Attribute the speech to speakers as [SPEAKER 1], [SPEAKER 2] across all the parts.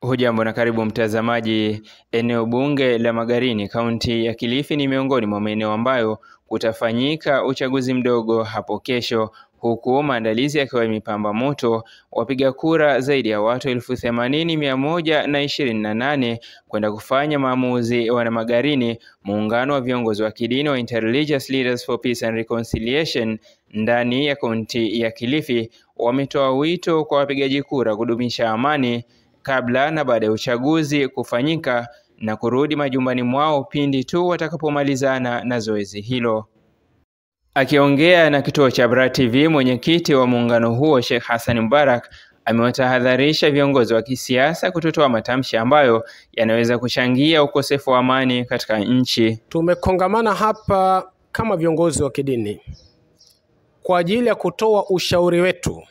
[SPEAKER 1] Hujambo na karibu mtazamaji. Eneo bunge la Magarini, kaunti ya Kilifi ni miongoni mwa maeneo ambayo kutafanyika uchaguzi mdogo hapo kesho, huku maandalizi yakiwa yamepamba moto. Wapiga kura zaidi ya watu 80,128 kwenda kufanya maamuzi. Wana Magarini, muungano wa viongozi wa kidini wa Interreligious Leaders for Peace and Reconciliation ndani ya kaunti ya Kilifi, wametoa wito kwa wapigaji kura kudumisha amani kabla na baada ya uchaguzi kufanyika na kurudi majumbani mwao pindi tu watakapomalizana na zoezi hilo. Akiongea na kituo cha Abrar TV, mwenyekiti wa muungano huo Sheikh Hassan Mubarak amewatahadharisha viongozi wa kisiasa kutotoa matamshi ambayo yanaweza kuchangia ukosefu wa amani katika nchi.
[SPEAKER 2] Tumekongamana hapa kama viongozi wa kidini kwa ajili ya kutoa ushauri wetu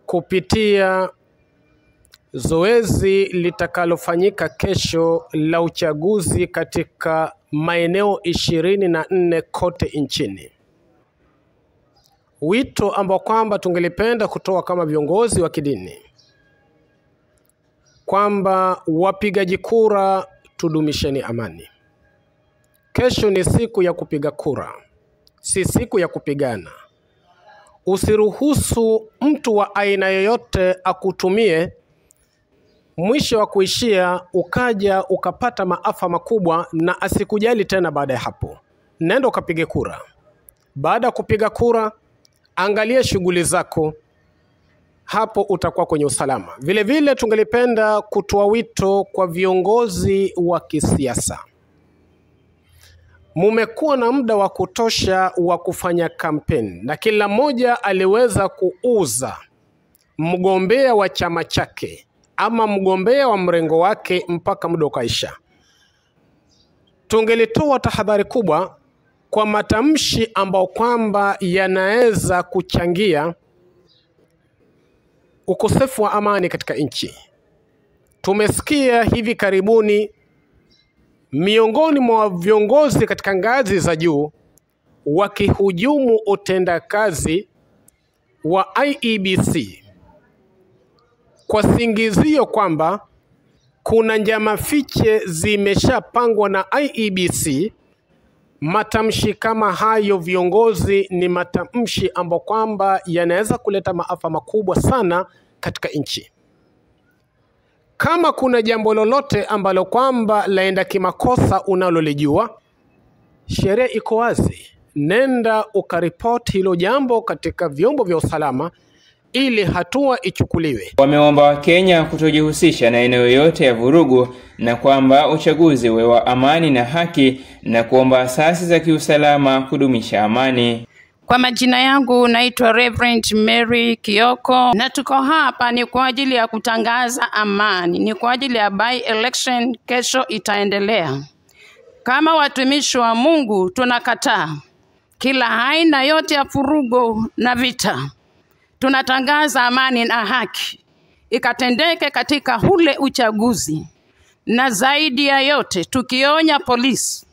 [SPEAKER 2] kupitia zoezi litakalofanyika kesho la uchaguzi katika maeneo 24 kote nchini. Wito ambao kwamba tungelipenda kutoa kama viongozi wa kidini kwamba wapigaji kura tudumisheni amani. Kesho ni siku ya kupiga kura, si siku ya kupigana. Usiruhusu mtu wa aina yoyote akutumie, mwisho wa kuishia ukaja ukapata maafa makubwa na asikujali tena baada ya hapo. Nenda ukapige kura. Baada ya kupiga kura, angalia shughuli zako, hapo utakuwa kwenye usalama. Vile vile tungelipenda kutoa wito kwa viongozi wa kisiasa. Mumekuwa na muda wa kutosha wa kufanya kampeni na kila mmoja aliweza kuuza mgombea wa chama chake ama mgombea wa mrengo wake mpaka muda ukaisha. Tungelitoa tahadhari kubwa kwa matamshi ambao kwamba yanaweza kuchangia ukosefu wa amani katika nchi. Tumesikia hivi karibuni miongoni mwa viongozi katika ngazi za juu wakihujumu utendakazi wa IEBC kwa singizio kwamba kuna njama fiche zimeshapangwa na IEBC. Matamshi kama hayo viongozi ni matamshi ambayo kwamba yanaweza kuleta maafa makubwa sana katika nchi. Kama kuna jambo lolote ambalo kwamba laenda kimakosa unalolijua, sheria iko wazi. Nenda ukaripoti hilo jambo katika vyombo vya usalama ili hatua ichukuliwe.
[SPEAKER 1] Wameomba Wakenya kutojihusisha na eneo yote ya vurugu na kwamba uchaguzi uwe wa amani na haki, na kuomba asasi za kiusalama kudumisha amani.
[SPEAKER 3] Kwa majina yangu naitwa Reverend Mary Kioko, na tuko hapa ni kwa ajili ya kutangaza amani, ni kwa ajili ya by election kesho itaendelea. Kama watumishi wa Mungu tunakataa kila aina yote ya furugo na vita. Tunatangaza amani na haki ikatendeke katika ule uchaguzi, na zaidi ya yote tukionya polisi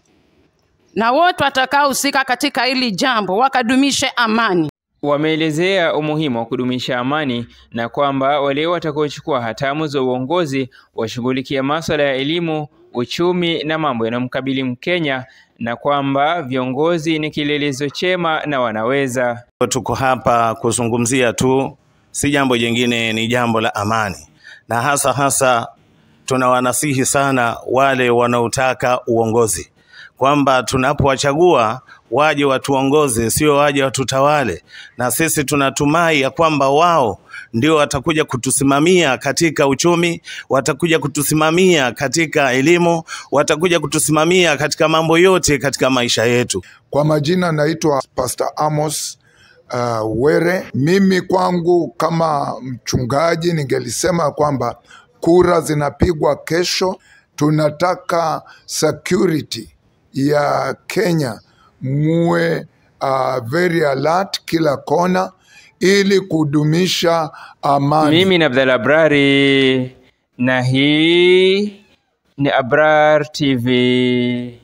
[SPEAKER 3] na wote watakaohusika katika hili jambo wakadumishe amani.
[SPEAKER 1] Wameelezea umuhimu wa kudumisha amani na kwamba wale watakaochukua hatamu za uongozi washughulikia masuala ya elimu, uchumi na mambo yanayomkabili Mkenya, na kwamba viongozi ni kielelezo chema na wanaweza.
[SPEAKER 4] Tuko hapa kuzungumzia tu, si jambo jingine, ni jambo la amani, na hasa tunawanasihi sana wale wanaotaka uongozi kwamba tunapowachagua waje watuongoze, sio waje watutawale. Na sisi tunatumai ya kwamba wao ndio watakuja kutusimamia katika uchumi, watakuja kutusimamia katika elimu, watakuja kutusimamia katika mambo yote katika maisha yetu.
[SPEAKER 5] Kwa majina naitwa Pastor Amos Were. Mimi kwangu kama mchungaji ningelisema kwamba kura zinapigwa kesho. Tunataka security ya Kenya muwe very alert kila kona ili kudumisha amani.
[SPEAKER 1] Mimi ni Abdalla Abrari na hii ni Abrar TV.